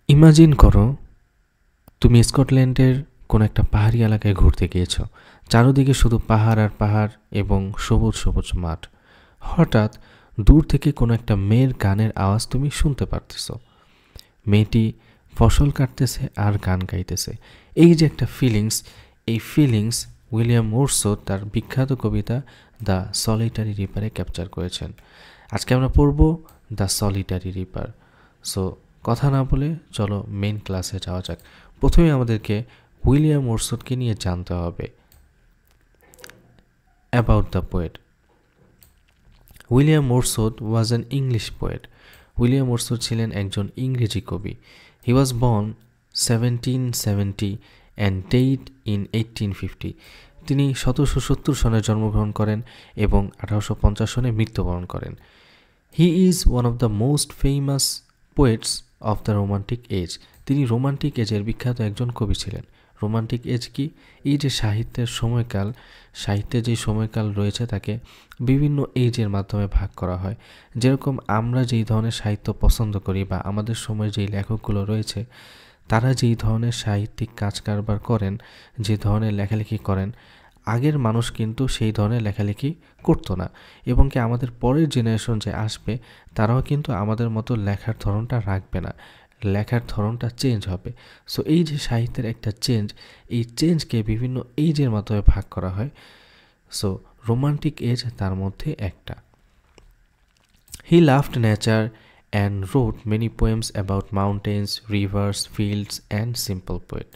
Imagine করো তুমি স্কটল্যান্ডের কোনো একটা পাহাড়ি এলাকায় ঘুরতে গিয়েছো। চারদিকে শুধু পাহাড় আর পাহাড় এবং সবুজ সবুজ মাঠ। হঠাৎ দূর থেকে কোনো একটা মেয়ের গানের আওয়াজ তুমি শুনতে পারতেছো। মেয়েটি ফসল কাটতেছে আর গান গাইতেছে। এই যে একটা ফিলিংস, এই ফিলিংস উইলিয়াম ওরসওয়ার্থ তার বিখ্যাত কবিতা দ্য সলিটারি রিপারে ক্যাপচার করেছেন। আজকে আমরা পড়ব দ্য সলিটারি রিপার। সো কথা না বলে চলো মেইন ক্লাসে যাওয়া যাক। প্রথমে আমাদেরকে উইলিয়াম ওরসওয়ার্থকে নিয়ে জানতে হবে। About the poet. William Wordsworth was an English poet. William Wordsworth ছিলেন একজন ইংরেজি কবি। He was born 1770 and died in 1850। তিনি 1770 সনে জন্মগ্রহণ করেন এবং 1850 সনে মৃত্যুবরণ করেন। He is one of the most famous poets of the romantic age. তিনি রোমান্টিক এজের বিখ্যাত একজন কবি ছিলেন। রোমান্টিক এজ কি? এই যে সাহিত্যের সময়কাল, সাহিত্যে যে সময়কাল রয়েছে তাকে বিভিন্ন এজের মাধ্যমে ভাগ করা হয়। যেরকম আমরা যেই ধরনের সাহিত্য পছন্দ করি বা আমাদের সময় যেই লেখকগুলো রয়েছে তারা যেই ধরনের সাহিত্যিক কাজ কারবার করেন, যে ধরনের লেখালেখি করেন, আগের মানুষ কিন্তু সেই ধরনের লেখালেখি করতো না। এবং কি আমাদের পরের জেনারেশন যে আসবে তারাও কিন্তু আমাদের মতো লেখার ধরনটা রাখবে না, লেখার ধরনটা চেঞ্জ হবে। সো এই যে সাহিত্যের একটা চেঞ্জ, এই চেঞ্জকে বিভিন্ন এজের মাধ্যমে ভাগ করা হয়। সো রোমান্টিক এজ তার মধ্যে একটা। He loved nature and wrote many poems about mountains, rivers, fields and simple poet.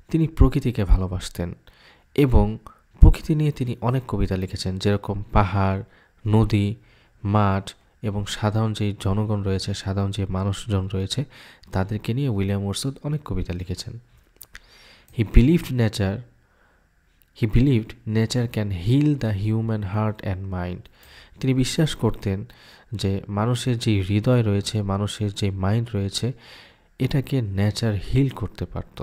তিনি প্রকৃতিকে ভালোবাসতেন এবং প্রকৃতি নিয়ে তিনি অনেক কবিতা লিখেছেন, যেরকম পাহাড়, নদী, মাঠ এবং সাধারণ যে জনগণ রয়েছে, সাধারণ যে মানুষজন রয়েছে তাদেরকে নিয়ে উইলিয়াম ওরসওয়ার্থ অনেক কবিতা লিখেছেন। হি believed nature can hill the human heart and mind. তিনি বিশ্বাস করতেন যে মানুষের যে হৃদয় রয়েছে, মানুষের যে মাইন্ড রয়েছে, এটাকে নেচার হিল করতে পারত।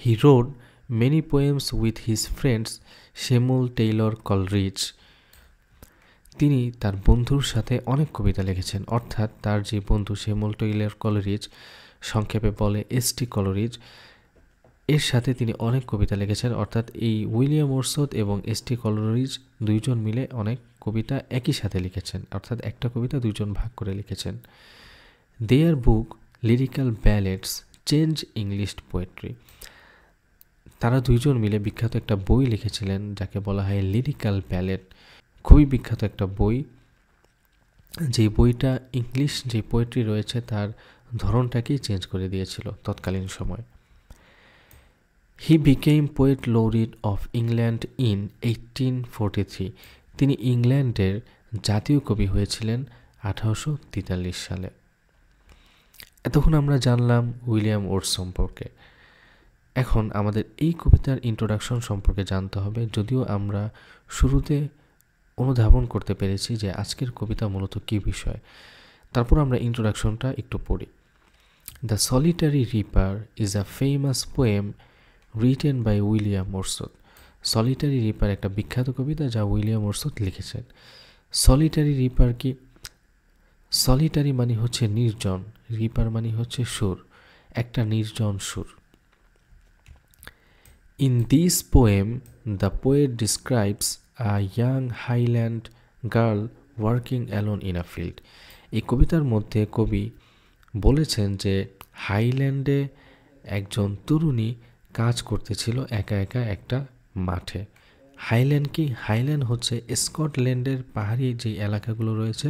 He wrote many poems with his friends Shyamal Taylor Coleridge. তিনি তার বন্ধুর সাথে অনেক কবিতা লিখেছেন, অর্থাৎ তার যে বন্ধু শ্যামল টেইলর কলরিজ, সংক্ষেপে বলে এসটি কলরিজ, এর সাথে তিনি অনেক কবিতা লিখেছেন। অর্থাৎ এই উইলিয়াম ওরসওয়ার্থ এবং এসটি কলরিজ দুইজন মিলে অনেক কবিতা একই সাথে লিখেছেন, অর্থাৎ একটা কবিতা দুইজন ভাগ করে লিখেছেন। দেয়ার বুক লিরিক্যাল ব্যালেডস চেঞ্জ ইংলিশ পোয়েট্রি। তারা দুইজন মিলে বিখ্যাত একটা বই লিখেছিলেন যাকে বলা হয় লিরিক্যাল ব্যালেড। খুবই বিখ্যাত একটা বই, যে বইটা ইংলিশ যে পোয়েট্রি রয়েছে তার ধরনটাকেই চেঞ্জ করে দিয়েছিল তৎকালীন সময়। He became poet laureate of England in 1843। তিনি ইংল্যান্ডের জাতীয় কবি হয়েছিলেন 1843 সালে। এতক্ষণ আমরা জানলাম উইলিয়াম ওরস সম্পর্কে। এখন আমাদের এই কবিতার ইন্ট্রোডাকশন সম্পর্কে জানতে হবে, যদিও আমরা শুরুতে অনুধাবন করতে পেরেছি যে আজকের কবিতা মূলত কী বিষয়। তারপর আমরা ইন্ট্রোডাকশনটা একটু পড়ি। The solitary reaper is a famous poem written by William Wordsworth. Solitary reaper একটা বিখ্যাত কবিতা যা উইলিয়াম ওরসওয়ার্থ লিখেছেন। সলিটারি রিপার কি? সলিটারি মানে হচ্ছে নির্জন, রিপার মানে হচ্ছে সুর, একটা নির্জন সুর। In this poem the poet describes a young highland girl working alone in a field. এই কবিতার মধ্যে কবি বলেছেন যে হাইল্যান্ডে একজন তরুণী কাজ করতেছিল একা একা একটা মাঠে। হাইল্যান্ড কি? হাইল্যান্ড হচ্ছে স্কটল্যান্ডের পাহাড়ি যে এলাকাগুলো রয়েছে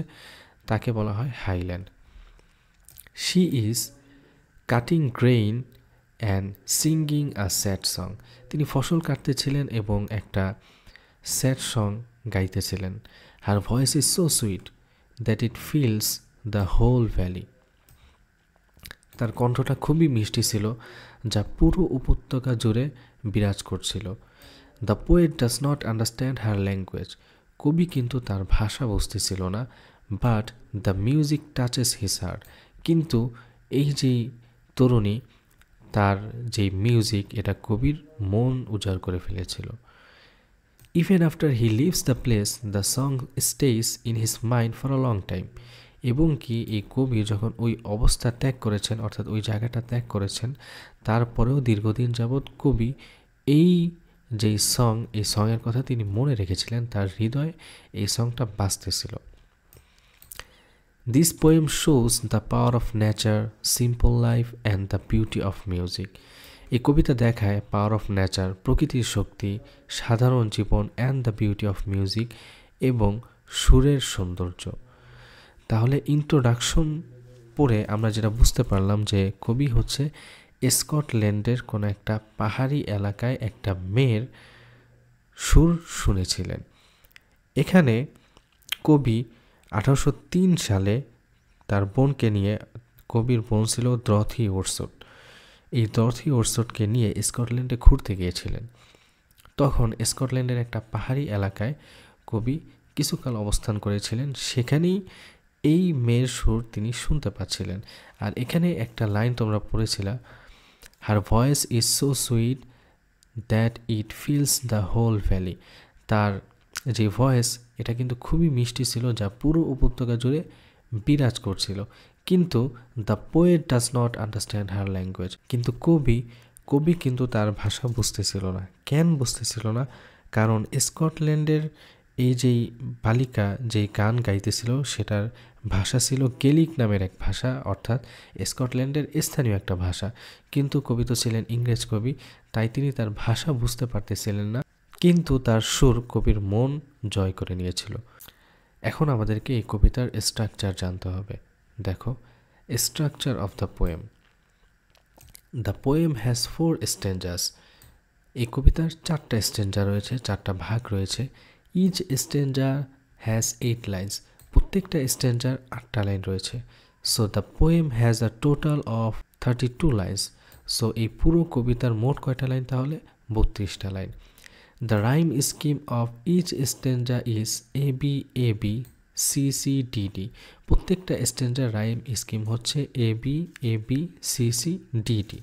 তাকে বলা হয় highland. She is cutting grain and singing a sad song. তিনি ফসল কাটতেছিলেন এবং একটা স্যাড সং গাইতেছিলেন। Her voice is so sweet that it fills the whole valley. তার কণ্ঠটা খুবই মিষ্টি ছিল যা পুরো উপত্যকা জুড়ে বিরাজ করছিল। The poet does not understand her language. কবি কিন্তু তার ভাষা বুঝতেছিল না, but the music touches his heart. কিন্তু এই যে তরুণী, তার যে মিউজিক এটা কবির মন উজাড় করে ফেলেছিল। Even after he leaves the place the song stays in his mind for a long time. এবং কি এই কবি যখন ওই অবস্থা ত্যাগ করেছেন, অর্থাৎ ওই জায়গাটা ত্যাগ করেছেন, তারপরেও দীর্ঘদিন যাবৎ কবি এই যেই সং, এই সঙের কথা তিনি মনে রেখেছিলেন, তার হৃদয়ে এই সংটা বাজতেছিল। This poem shows the power of nature, simple life and the beauty of music. এই কবিতা দেখায় পাওয়ার অফ নেচার, প্রকৃতির শক্তি, সাধারণ জীবন and the beauty of music, এবং সুরের সৌন্দর্য। তাহলে ইন্ট্রোডাকশন পড়ে আমরা যেটা বুঝতে পারলাম যে কবি হচ্ছে স্কটল্যান্ডের কোনো একটা পাহাড়ি এলাকায় একটা মেয়ের সুর শুনেছিলেন। এখানে কবি 1803 সালে তার বোনকে নিয়ে, কবির বোন ছিল ডরথি ওরসট, এই ডরথি ওরসটকে নিয়ে স্কটল্যান্ডে ঘুরতে গিয়েছিলেন। তখন স্কটল্যান্ডের একটা পাহাড়ি এলাকায় কবি কিছুকাল অবস্থান করেছিলেন, সেখানেই এই মেয়ের সুর তিনি শুনতে পাচ্ছিলেন। আর এখানে একটা লাইন তোমরা পড়েছিলা, her voice is so sweet that it fills the whole valley. তার যে ভয়েস, এটা কিন্তু খুবই মিষ্টি ছিল, যা পুরো উপত্যকা জুড়ে বিরাজ করছিল। কিন্তু the poet does not understand her language, কিন্তু কবি কিন্তু তার ভাষা বুঝতেছিল না। কেন বুঝতেছিল না? কারণ স্কটল্যান্ডের এই যেই বালিকা যেই গান গাইতেছিল, সেটার ভাষা ছিল গেলিক নামের এক ভাষা, অর্থাৎ স্কটল্যান্ডের স্থানীয় একটা ভাষা। কিন্তু কবি তো ছিলেন ইংরেজ কবি, তাই তিনি তার ভাষা বুঝতে পারতেছিলেন না, কিন্তু তার সুর কবির মন জয় করে নিয়েছিল। এখন আমাদেরকে এই কবিতার স্ট্রাকচার জানতে হবে। দেখো, structure of the poem. The poem has 4 stanzas. এই কবিতার 4টা স্ট্যাঞ্জা রয়েছে, 4টা ভাগ রয়েছে। Each stanza has 8 lines. প্রত্যেকটা স্ট্যাঞ্জার 8টা লাইন রয়েছে। So the poem has a total of 32 lines. So এই পুরো কবিতার মোট কয়টা লাইন? তাহলে 32টা line. The rhyme scheme of each stanza is a b a B C C D d. প্রত্যেকটা স্ট্যাঞ্জার রাইম স্কিম হচ্ছে A B C C D D.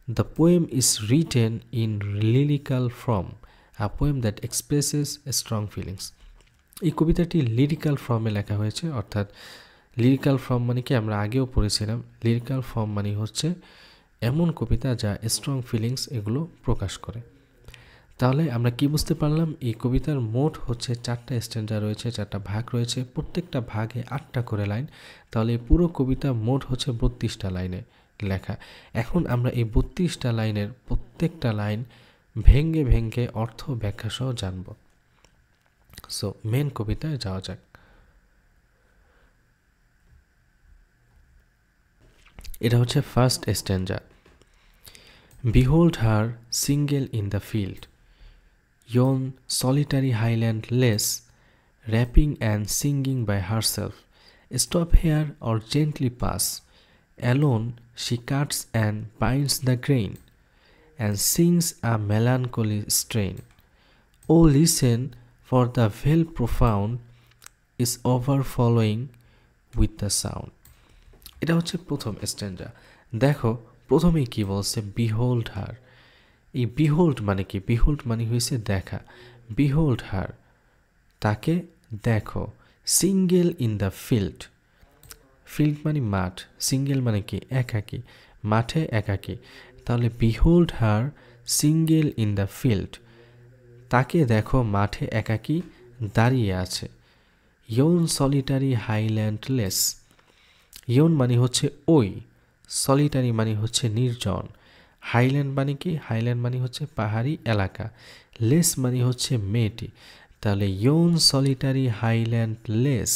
The poem is written in lyrical form, a poem that expresses strong feelings. এই কবিতাটি lyrical ফর্মে লেখা হয়েছে, অর্থাৎ lyrical form মানে কি আমরা আগেও পড়েছিলাম। লিরিক্যাল ফর্ম মানে হচ্ছে এমন কবিতা যা স্ট্রং ফিলিংস এগুলো প্রকাশ করে। তাহলে আমরা কি বুঝতে পারলাম? এই কবিতার মোট হচ্ছে 4টা স্ট্যাঞ্জা রয়েছে, 4টা ভাগ রয়েছে, প্রত্যেকটা ভাগে 8টা করে লাইন। তাহলে এই পুরো কবিতা মোট হচ্ছে 32টা লাইনে লেখা। এখন আমরা এই 32টা লাইনের প্রত্যেকটা লাইন ভেঙ্গে ভেঙ্গে অর্থ ব্যাখ্যা সহ জানব। সো মেন কবিতায় যাওয়া যাক। এটা হচ্ছে first stanza. Behold her single in the field, yon solitary highland lass, rapping and singing by herself. Stop here or gently pass. Alone she cuts and binds the grain, and sings a melancholy strain. Oh, listen, for the vale profound is overflowing with the sound. এটা হচ্ছে প্রথম স্ট্যাঞ্জা। দেখো প্রথমেই কি বলছে, behold হার। এই behold মানে কি? বিহোল্ড মানে হয়েছে দেখা। বিহোল্ড হার, তাকে দেখো। Single in the field, field মানে মাঠ, সিঙ্গেল মানে কি? একাকী, মাঠে একাকী। তাহলে behold her single in the field, তাকে দেখো মাঠে একাকী দাঁড়িয়ে আছে। ইয়ন সলিটারি হাইল্যান্ড লেস, ইয়ন মানে হচ্ছে ওই, সলিটারি মানে হচ্ছে নির্জন, হাইল্যান্ড মানে কি? হাইল্যান্ড মানে হচ্ছে পাহাড়ি এলাকা, লেস মানে হচ্ছে মেয়েটি। তাহলে ইয়ন সলিটারি হাইল্যান্ড লেস,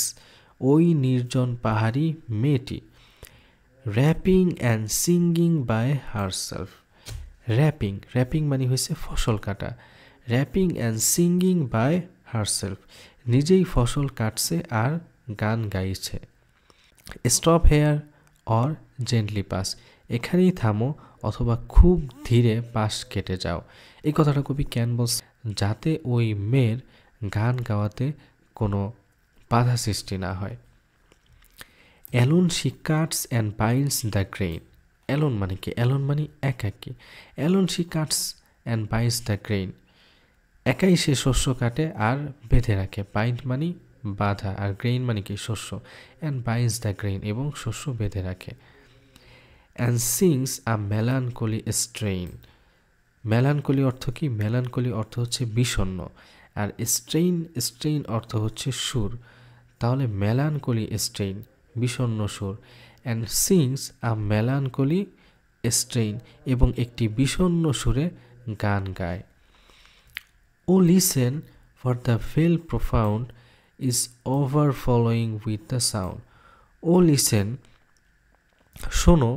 ওই নির্জন পাহাড়ি মেয়েটি। Reaping and singing by herself, reaping, reaping মানে হচ্ছে ফসল কাটা। Reaping and singing by herself, নিজেই ফসল কাটছে আর গান গাইছে। Stop here or gently pass, এখানেই থামো অথবা খুব ধীরে পাশ কেটে যাও। এই কথাটা কবি কেন বলছে? যাতে ওই মেয়ের গান গাওয়াতে কোনো বাধা সৃষ্টি না হয়। Alone she Katz and binds the grain, alone মানে কি? অ্যালোন মানে একাকী। Alone she Katz and binds the grain, একাই সে শস্য কাটে আর বেঁধে রাখে। বাইন্ড মানে বাঁধা, আর গ্রেইন মানে কি শস্য, অ্যান্ড বাইন্ডস দ্য গ্রেইন এবং শস্য বেঁধে রাখে। And sings a melancholy strain. Melancholy অর্থ কি? মেলানকলি অর্থ হচ্ছে বিষণ্ণ, আর স্ট্রেইন অর্থ হচ্ছে সুর। তাহলে মেলানকলি স্ট্রেইন বিষণ্ণ সুর, and sings a melancholy strain এবং একটি বিষণ্ণ সুরে গান গায়। O listen for the vale profound is overflowing with the sound. O listen শোনো,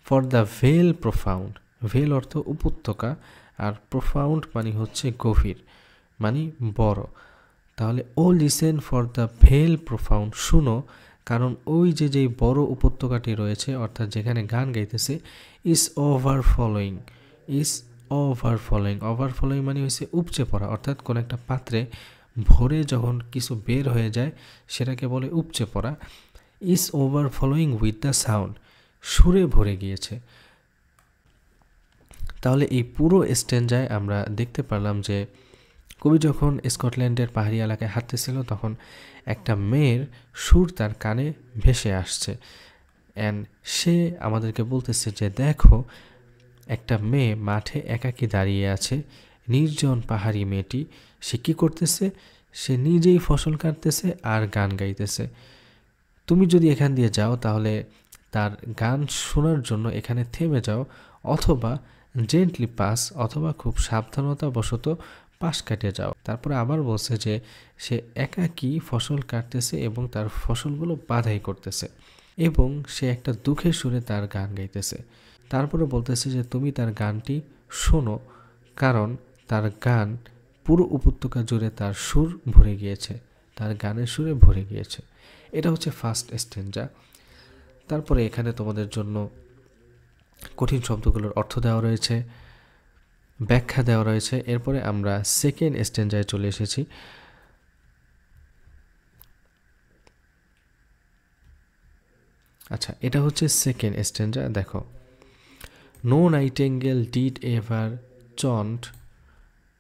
for the vale profound, vale অর্থ উপত্যকা, আর প্রোফাউন্ড মানে হচ্ছে গভীর, মানে বড়। তাহলে O listen for the vale profound, শুনো, কারণ ওই যেই বড় উপত্যকাটি রয়েছে অর্থাৎ যেখানে গান গাইতেছে, ইজ ওভারফ্লোয়িং, ওভারফ্লোয়িং মানে হচ্ছে উপচে পড়া, অর্থাৎ কোনো একটা পাত্রে ভরে যখন কিছু বের হয়ে যায় সেটাকে বলে উপচে পড়া। Is overflowing with the sound, সুরে ভরে গিয়েছে। তাহলে এই পুরো স্ট্যাঞ্জায় আমরা দেখতে পারলাম যে কবি যখন স্কটল্যান্ডের পাহাড়ি এলাকায় হাঁটতেছিল তখন একটা মেয়ের সুর তার কানে ভেসে আসছে, অ্যান্ড সে আমাদেরকে বলতেছে যে দেখো, একটা মেয়ে মাঠে একাকী দাঁড়িয়ে আছে, নির্জন পাহাড়ি মেয়েটি, সে কী করতেছে? সে নিজেই ফসল কাটতেছে আর গান গাইতেছে। তুমি যদি এখান দিয়ে যাও তাহলে তার গান শোনার জন্য এখানে থেমে যাও, অথবা জেন্টলি পাস, অথবা খুব সাবধানতাবশত পাশ কাটে যাও। তারপরে আবার বলছে যে সে একাকী ফসল কাটতেছে এবং তার ফসলগুলো বাধাই করতেছে, এবং সে একটা দুঃখের সুরে তার গান গাইতেছে। তারপরে বলতেছে যে তুমি তার গানটি শোনো, কারণ তার গান পুরো উপত্যকা জুড়ে তার সুর ভরে গিয়েছে, তার গানের সুরে ভরে গিয়েছে। এটা হচ্ছে ফার্স্ট স্ট্যাঞ্জা। তারপরে এখানে তোমাদের জন্য কঠিন শব্দগুলোর অর্থ দেওয়া রয়েছে, ব্যাখ্যা দেওয়া রয়েছে। এরপরে আমরা সেকেন্ড স্ট্যাঞ্জায় চলে এসেছি। আচ্ছা, এটা হচ্ছে সেকেন্ড স্ট্যাঞ্জা। দেখো, no nightingale did ever chant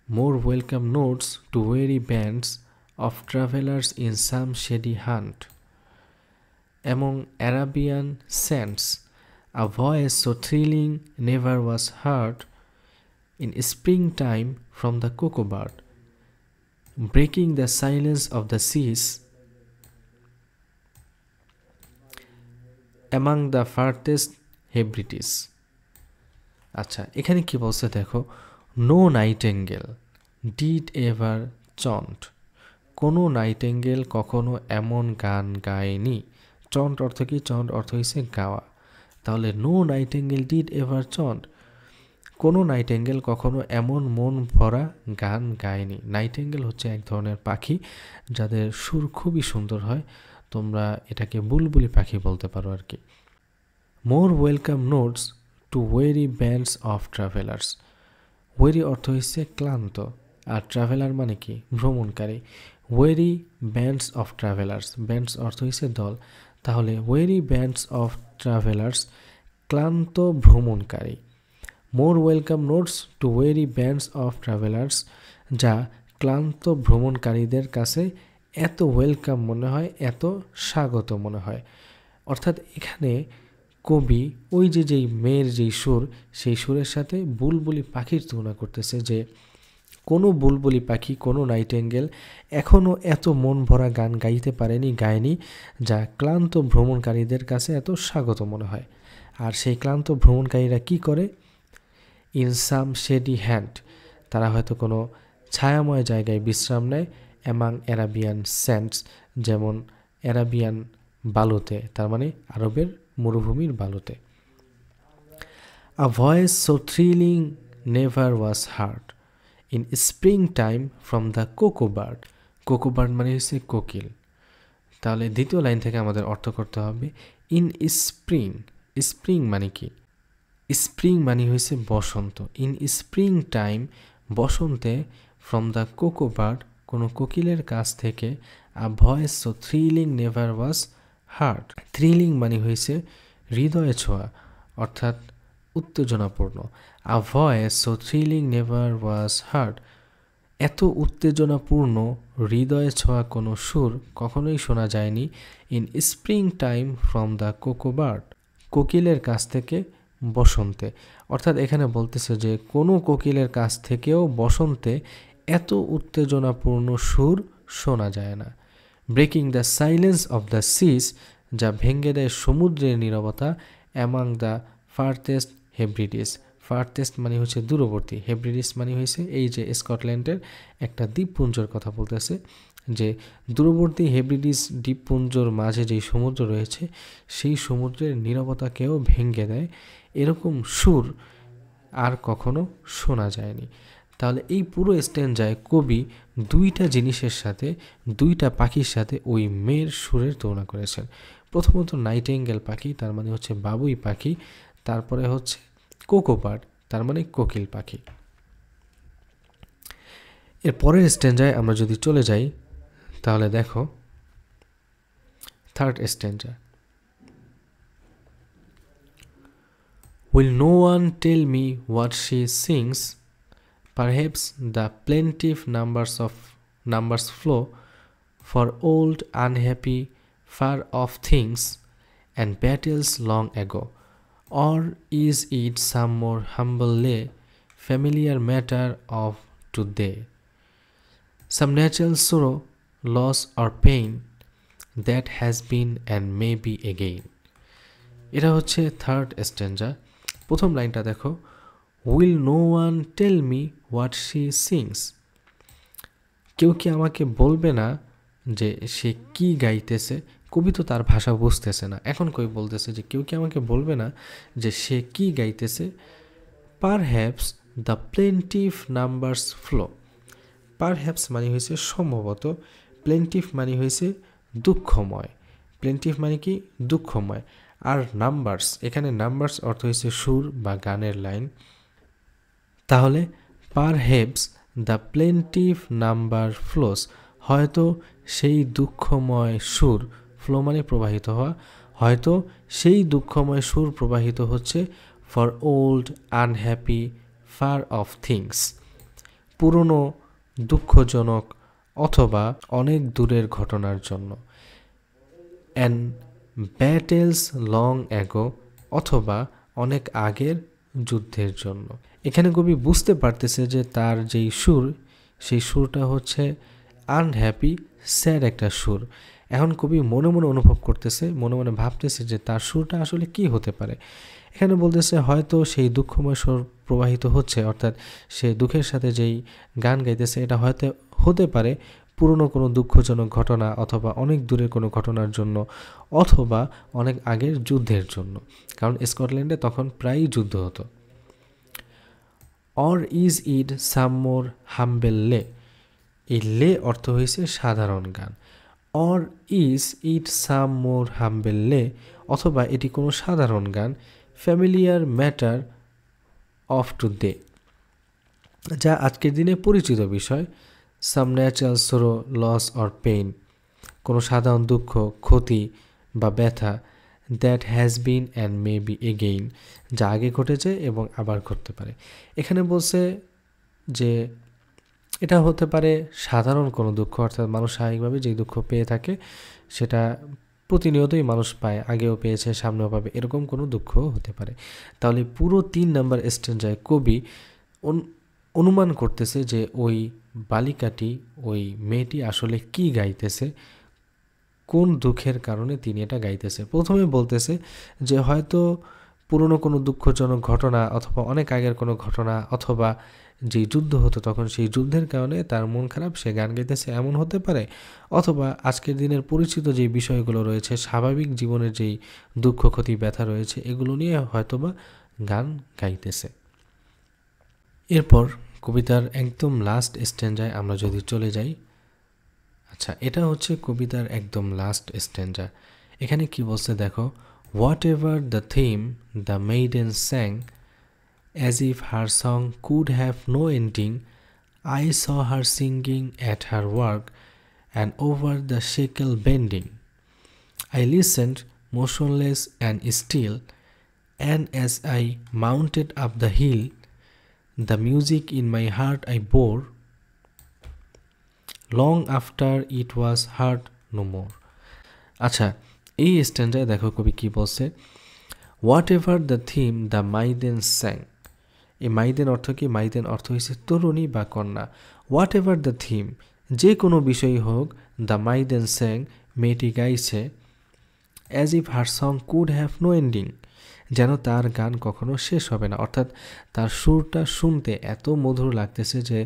more welcome notes to weary bands of travelers in some shady hunt. Among Arabian scents, a voice so thrilling never was heard in springtime from the cocoa bird, breaking the silence of the seas among the farthest Hebrides. আচ্ছা, এখানে কি বলছে দেখো, no nightingale did ever চন্ট, কোনো Nightingale কখনো এমন গান গায়নি। চন্ট অর্থ কি? চন্ট অর্থ হচ্ছে গাওয়া। তাহলে নো নাইটেঙ্গেল ডিড এভার চন্ট, কোনো নাইটেঙ্গেল কখনো এমন মন ভরা গান গায়নি। নাইটেঙ্গেল হচ্ছে এক ধরনের পাখি যাদের সুর খুবই সুন্দর হয়, তোমরা এটাকে বুলবুলি পাখি বলতে পারো আর কি। More welcome notes to weary bands of travellers, weary অর্থ হচ্ছে ক্লান্ত, আর ট্রাভেলার মানে কি? ভ্রমণকারী। Weary bands of travellers, bands অর্থ হচ্ছে দল। তাহলে ওয়েরি ব্যান্ডস অফ ট্রাভেলার্স, ক্লান্ত ভ্রমণকারী। More welcome notes to weary bands of travellers, যা ক্লান্ত ভ্রমণকারীদের কাছে এত ওয়েলকাম মনে হয়, এত স্বাগত মনে হয়। অর্থাৎ এখানে কবি ওই যেই মেয়ের যেই সুর, সেই সুরের সাথে বুলবুলি পাখির তুলনা করতেছে, যে কোনো বুলবুলি পাখি, কোনো নাইটেঙ্গেল এখনও এত মন ভরা গান গাইতে পারেনি, গায়নি, যা ক্লান্ত ভ্রমণকারীদের কাছে এত স্বাগত মনে হয়। আর সেই ক্লান্ত ভ্রমণকারীরা কি করে? ইন সাম শেডি হ্যান্ড, তারা হয়তো কোনো ছায়াময় জায়গায় বিশ্রাম নেয়। অ্যামাং অ্যারাবিয়ান স্যান্ডস, যেমন অ্যারাবিয়ান বালুতে, তার মানে আরবের মরুভূমির বালুতে। A voice so thrilling never was heard in spring time from the cuckoo bird, cuckoo bird মানে হচ্ছে কোকিল। তাহলে দ্বিতীয় লাইন থেকে আমাদের অর্থ করতে হবে ইন স্প্রিং, স্প্রিং মানে কি? স্প্রিং মানে হয়েছে বসন্ত। ইন স্প্রিং টাইম, বসন্তে, ফ্রম দ্য কোকো বার্ড, কোনো কোকিলের কাছ থেকে, a voice so thrilling never was heard, thrilling মানে হয়েছে হৃদয়ে ছোঁয়া, অর্থাৎ উত্তেজনাপূর্ণ। A voice so thrilling never was heard, এত উত্তেজনাপূর্ণ হৃদয়ে ছোঁয়া কোনো সুর কখনোই শোনা যায়নি in spring time from the cuckoo bird, কোকিলের কাছ থেকে বসন্তে। অর্থাৎ এখানে বলতেছে যে কোনো কোকিলের কাছ থেকেও বসন্তে এত উত্তেজনাপূর্ণ সুর শোনা যায় না। Breaking the silence of the seas, যা ভেঙে দেয় সমুদ্রের নীরবতা, অ্যামাং দ্য ফার্থেস্ট হেব্রিডিস, ফার্থেস্ট মানে হচ্ছে দূরবর্তী, হেব্রিডিস মানে হয়েছে এই যে স্কটল্যান্ডের একটা দ্বীপপুঞ্জর কথা বলতেছে, যে দূরবর্তী হেব্রিডিস দ্বীপপুঞ্জর মাঝে যেই সমুদ্র রয়েছে সেই সমুদ্রের নীরবতাকেও ভেঙে দেয়, এরকম সুর আর কখনো শোনা যায়নি। তাহলে এই পুরো স্ট্যাঞ্জায় কবি দুইটা জিনিসের সাথে, দুইটা পাখির সাথে ওই মেয়ের সুরের তুলনা করেছেন। প্রথমত নাইটিঙ্গেল পাখি, তার মানে হচ্ছে বাবুই পাখি, তারপরে হচ্ছে কোকো বার্ড, তার মানে কোকিল পাখি। এর পরের স্ট্যাঞ্জায় আমরা যদি চলে যাই তাহলে দেখো third স্ট্যাঞ্জা। Will no one tell me what she sings? Perhaps the plaintive numbers flow for old unhappy far-off things and battles long ago. Or is it some more humble lay, familiar matter of today? Some natural sorrow, loss or pain that has been and may be again. এটা হচ্ছে third স্ট্যাঞ্জা। প্রথম লাইনটা দেখো, will no one tell me what she sings, কেউ কি আমাকে বলবে না যে সে কি গাইতেছে। কবি তো তার ভাষা বুঝতেছে না, এখন কবি বলতেছে যে কেউ কি আমাকে বলবে না যে সে কি গাইতেছে। Perhaps the plaintive numbers flow, perhaps মানে হয়েছে সম্ভবত, প্লেন্টিভ মানে হয়েছে দুঃখময়, প্লেন্টিভ মানে কি দুঃখময়, আর নাম্বারস, এখানে নাম্বারস অর্থ হয়েছে সুর বা গানের লাইন। তাহলে পারহ্যাপস দ্য প্লেন্টিভ নাম্বার ফ্লোস, হয়তো সেই দুঃখময় সুর, ফ্লো মানে প্রবাহিত হওয়া, হয়তো সেই দুঃখময় সুর প্রবাহিত হচ্ছে for old unhappy far off things, পুরনো দুঃখজনক অথবা অনেক দূরের ঘটনার জন্য। অ্যান্ড ব্যাটেলস লং অ্যাগো, অথবা অনেক আগের যুদ্ধের জন্য। এখানে কবি বুঝতে পারতেছে যে তার যেই সুর, সেই সুরটা হচ্ছে আনহ্যাপি স্যাড একটা সুর। এখন কবি মনে মনে অনুভব করতেছে, মনে মনে ভাবতেছে যে তার সুরটা আসলে কি হতে পারে। এখানে বলতেছে হয়তো সেই দুঃখময় সুর প্রবাহিত হচ্ছে, অর্থাৎ সে দুঃখের সাথে যেই গান গাইতেছে এটা হয়তো হতে পারে পুরনো কোনো দুঃখজনক ঘটনা, অথবা অনেক দূরের কোনো ঘটনার জন্য, অথবা অনেক আগের যুদ্ধের জন্য, কারণ স্কটল্যান্ডে তখন প্রায়ই যুদ্ধ হতো। Or is it some more humble লে, এই লে অর্থ হয়েছে সাধারণ গান। Or is it some more humble লে, অথবা এটি কোনো সাধারণ গান, ফ্যামিলিয়ার ম্যাটার অফ টুডে, যা আজকের দিনে পরিচিত বিষয়। Some natural sorrow, loss or pain, কোনো সাধারণ দুঃখ, ক্ষতি বা ব্যথা, that has been and may be again, যা আগে ঘটেছে এবং আবার ঘটতে পারে। এখানে বলছে যে এটা হতে পারে সাধারণ কোনো দুঃখ, অর্থাৎ মানুষ স্বাভাবিকভাবে যেই দুঃখ পেয়ে থাকে সেটা প্রতিনিয়তই মানুষ পায়, আগেও পেয়েছে সামনেও পাবে, এরকম কোনো দুঃখ হতে পারে। তাহলে পুরো 3 নাম্বার স্ট্যাঞ্জায় কবি অনুমান করতেছে যে ওই বালিকাটি, ওই মেয়েটি আসলে কি গাইতেছে, কোন দুঃখের কারণে তিনি এটা গাইতেছে। প্রথমে বলতেছে যে হয়তো পুরনো কোনো দুঃখজনক ঘটনা, অথবা অনেক আগের কোনো ঘটনা, অথবা যেই যুদ্ধ হতো তখন সেই যুদ্ধের কারণে তার মন খারাপ, সে গান গাইতেছে, এমন হতে পারে। অথবা আজকের দিনের পরিচিত যেই বিষয়গুলো রয়েছে, স্বাভাবিক জীবনের যেই দুঃখ, ক্ষতি, ব্যথা রয়েছে, এগুলো নিয়ে হয়তোবা গান গাইতেছে। এরপর কবিতার একদম লাস্ট স্ট্যাঞ্জায় আমরা যদি চলে যাই, আচ্ছা এটা হচ্ছে কবিতার একদম লাস্ট স্ট্যাঞ্জা। এখানে কি বলছে দেখো, what ever the theme the maiden স্যাং, as if her song could have no ending, I saw her singing at her work and over the shackle bending. I listened motionless and still, and as I mounted up the hill, the music in my heart I bore, long after it was heard no more. আচ্ছা, এই স্ট্যান্ডায় দেখো কবি কি বলছে, whatever the theme the maiden sang. এই maiden অর্থ কি? মাইদেন অর্থ হচ্ছে তরুণী বা কন্যা। হোয়াট এভার দ্য থিম, যে কোনো বিষয় হোক, দ্য মাইদেন স্যাং, মেয়েটি গাইছে, as if her song could have no ending, যেন তার গান কখনো শেষ হবে না। অর্থাৎ তার সুরটা শুনতে এত মধুর লাগতেছে যে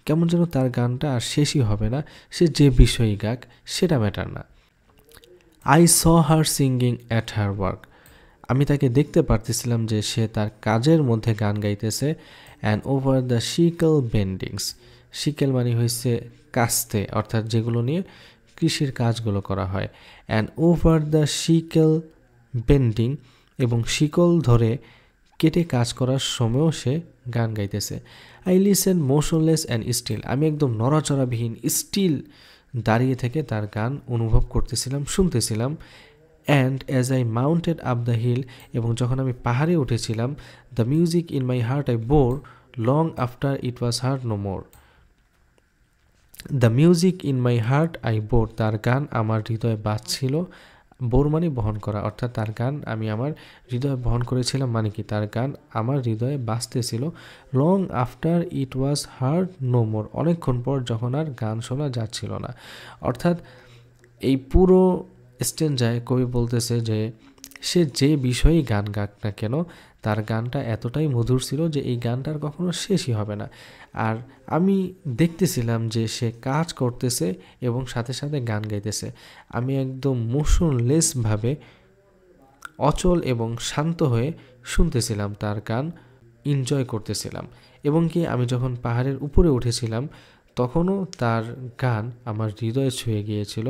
কেমন যেন তার গানটা আর শেষই হবে না, সে যে বিষয়ই গাক সেটা ম্যাটার না। I saw her singing at her work, আমি তাকে দেখতে পারতেছিলাম যে সে তার কাজের মধ্যে গান গাইতেছে। অ্যান্ড ওভার দ্য শিকেল বেন্ডিংস, শিকেল মানে হয়েছে কাস্তে, অর্থাৎ যেগুলো নিয়ে কৃষির কাজগুলো করা হয়। And over the sickle bending, এবং শিকল ধরে কেটে কাজ করার সময়ও সে গান গাইতেছে। I listen motionless and still, আমি একদম নড়াচড়াবিহীন স্টিল দাঁড়িয়ে থেকে তার গান অনুভব করতেছিলাম, শুনতেছিলাম। And as I mounted up the hill, এবং যখন আমি পাহাড়ে উঠেছিলাম, the music in my heart I bore long after it was heard no more. The music in my heart I bore, তার গান আমার হৃদয়ে বাজছিল। বোর মানে বহন করা, অর্থাৎ তার গান আমি আমার হৃদয়ে বহন করেছিলাম, মানে কি তার গান আমার হৃদয়ে বাজতেছিল। Long after it was heard no more, অনেকক্ষণ পর যখন আর গান শোনা যাচ্ছিল না। অর্থাৎ এই পুরো স্ট্যান্ডায় কবি বলতেছে যে সে যে বিষয়েই গান গাক না কেন, তার গানটা এতটাই মধুর ছিল যে এই গানটার কখনো শেষই হবে না। আর আমি দেখতেছিলাম যে সে কাজ করতেছে এবং সাথে সাথে গান গাইতেছে। আমি একদম মোশনলেসভাবে অচল এবং শান্ত হয়ে শুনতেছিলাম তার গান, এনজয় করতেছিলাম। এবং কি আমি যখন পাহাড়ের উপরে উঠেছিলাম তখনও তার গান আমার হৃদয়ে ছুঁয়ে গিয়েছিল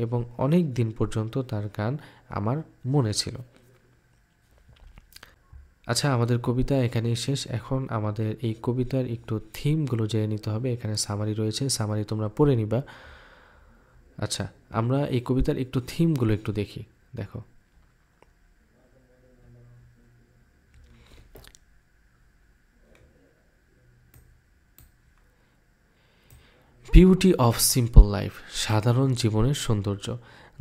এবং অনেক দিন পর্যন্ত তার গান আমার মনে ছিল। আচ্ছা, আমাদের কবিতা এখানেই শেষ। এখন আমাদের এই কবিতার একটু থিমগুলো জেনে নিতে হবে। এখানে সামারি রয়েছে, সামারি তোমরা পড়ে নিবা। আচ্ছা, আমরা এই কবিতার একটু থিমগুলো একটু দেখি। দেখো, বিউটি অফ সিম্পল লাইফ, সাধারণ জীবনের সৌন্দর্য।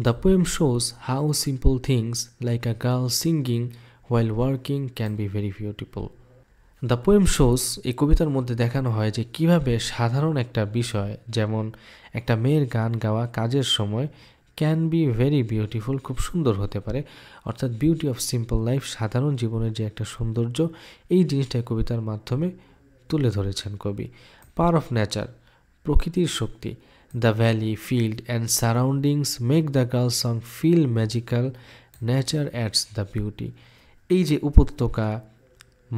The poem shows how simple things like a girl singing while working can be very beautiful. The poem shows, এই কবিতার মধ্যে দেখানো হয় যে কিভাবে সাধারণ একটা বিষয়, যেমন একটা মেয়ের গান গাওয়া কাজের সময়, ক্যান বি ভেরি বিউটিফুল, খুব সুন্দর হতে পারে। অর্থাৎ বিউটি অফ সিম্পল লাইফ, সাধারণ জীবনের যে একটা সৌন্দর্য, এই জিনিসটা কবিতার মাধ্যমে তুলে ধরেছেন কবি। পাওয়ার অফ নেচার, প্রকৃতির শক্তি। The valley, field and surroundings make the girl song feel magical, nature adds the beauty. এই যে উপত্যকা,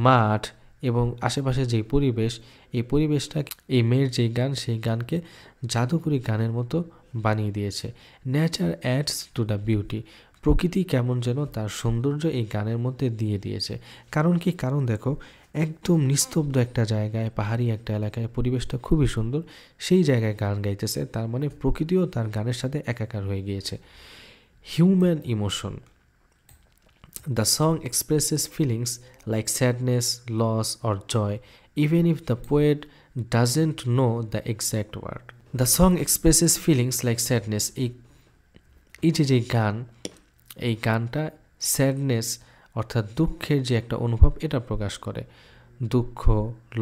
মাঠ এবং আশেপাশে যেই পরিবেশ, এই পরিবেশটা এই মেয়ের যেই গান, সেই গানকে জাদুকরী গানের মতো বানিয়ে দিয়েছে। Nature ads to the beauty, প্রকৃতি কেমন যেন তার সৌন্দর্য এই গানের মধ্যে দিয়ে দিয়েছে। কারণ কি? কারণ দেখো, একদম নিস্তব্ধ একটা জায়গায়, পাহাড়ি একটা এলাকায়, পরিবেশটা খুবই সুন্দর, সেই জায়গায় গান গাইতেছে, তার মানে প্রকৃতিও তার গানের সাথে একাকার হয়ে গিয়েছে। Human emotion, the song expresses feelings like sadness, loss, or joy, even if the poet doesn't know the exact word. The song expresses feelings like sadness. এই যে গান, এই গানটা স্যাডনেস অর্থাৎ দুঃখের যে একটা অনুভব, এটা প্রকাশ করে। দুঃখ,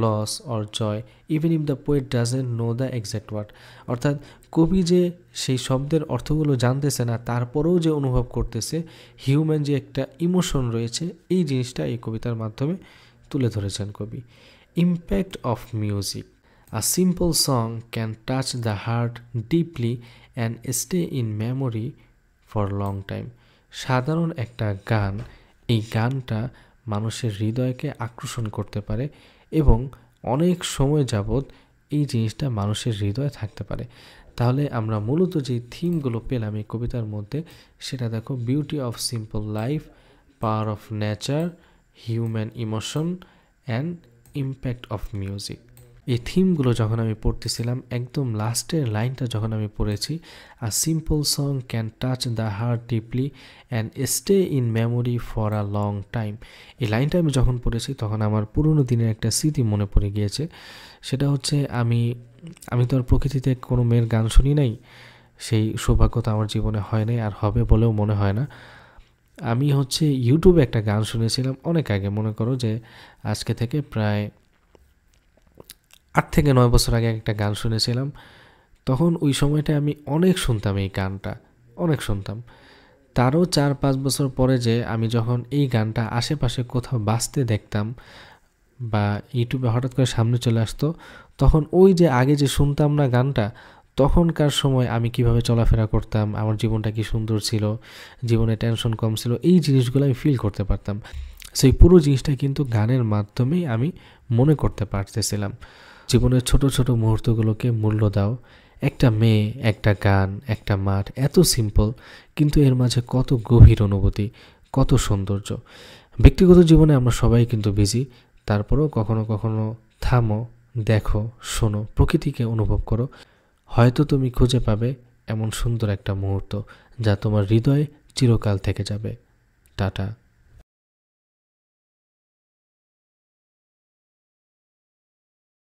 loss or joy, even if the poet doesn't know the exact word, অর্থাৎ কবি যে সেই শব্দের অর্থগুলো জানতেছে না, তারপরেও যে অনুভব করতেছে, হিউম্যান যে একটা ইমোশন রয়েছে, এই জিনিসটা এই কবিতার মাধ্যমে তুলে ধরেছেন কবি। Impact of music, a simple song can touch the heart deeply and stay in memory for long time. সাধারণ একটা গান, এই গানটা মানুষের হৃদয়কে আকর্ষণ করতে পারে এবং অনেক সময় যাবৎ এই জিনিসটা মানুষের হৃদয়ে থাকতে পারে। তাহলে আমরা মূলত যে থিমগুলো পেলাম এই কবিতার মধ্যে, সেটা দেখো, beauty of simple life, power of nature, human emotion and impact of music. এই থিমগুলো যখন আমি পড়তেছিলাম, একদম লাস্টের লাইনটা যখন আমি পড়েছি, a simple song can touch the heart deeply and stay in memory for a long time. এই লাইনটা আমি যখন পড়েছি তখন আমার পুরনো দিনের একটা স্মৃতি মনে পড়ে গিয়েছে। সেটা হচ্ছে আমি তো আর প্রকৃতিতে কোনো মেয়ের গান শুনি নাই, সেই সৌভাগ্য তো আমার জীবনে হয় নাই, আর হবে বলেও মনে হয় না। আমি হচ্ছে ইউটিউবে একটা গান শুনেছিলাম অনেক আগে, মনে করো যে আজকে থেকে প্রায় 8 থেকে 9 বছর আগে একটা গান শুনেছিলাম। তখন ওই সময়টায় আমি অনেক শুনতাম এই গানটা, অনেক শুনতাম। তারও 4-5 বছর পরে যে আমি যখন এই গানটা আশেপাশে কোথাও বাজতে দেখতাম বা ইউটিউবে হঠাৎ করে সামনে চলে আসতো, তখন ওই যে আগে যে শুনতাম না গানটা, তখনকার সময় আমি কিভাবে চলাফেরা করতাম, আমার জীবনটা কি সুন্দর ছিল, জীবনে টেনশন কম ছিল, এই জিনিসগুলো আমি ফিল করতে পারতাম। সেই পুরো জিনিসটা কিন্তু গানের মাধ্যমেই আমি মনে করতে পারতেছিলাম। জীবনের ছোট ছোট মুহূর্তগুলোকে মূল্য দাও। একটা মেয়ে, একটা গান, একটা মাঠ, এত সিম্পল, কিন্তু এর মাঝে কত গভীর অনুভূতি, কত সৌন্দর্য। ব্যক্তিগত জীবনে আমরা সবাই কিন্তু বিজি, তারপরেও কখনো কখনো থামো, দেখো, শোনো, প্রকৃতিকে অনুভব করো। হয়তো তুমি খুঁজে পাবে এমন সুন্দর একটা মুহূর্ত যা তোমার হৃদয়ে চিরকাল থেকে যাবে। টাটা।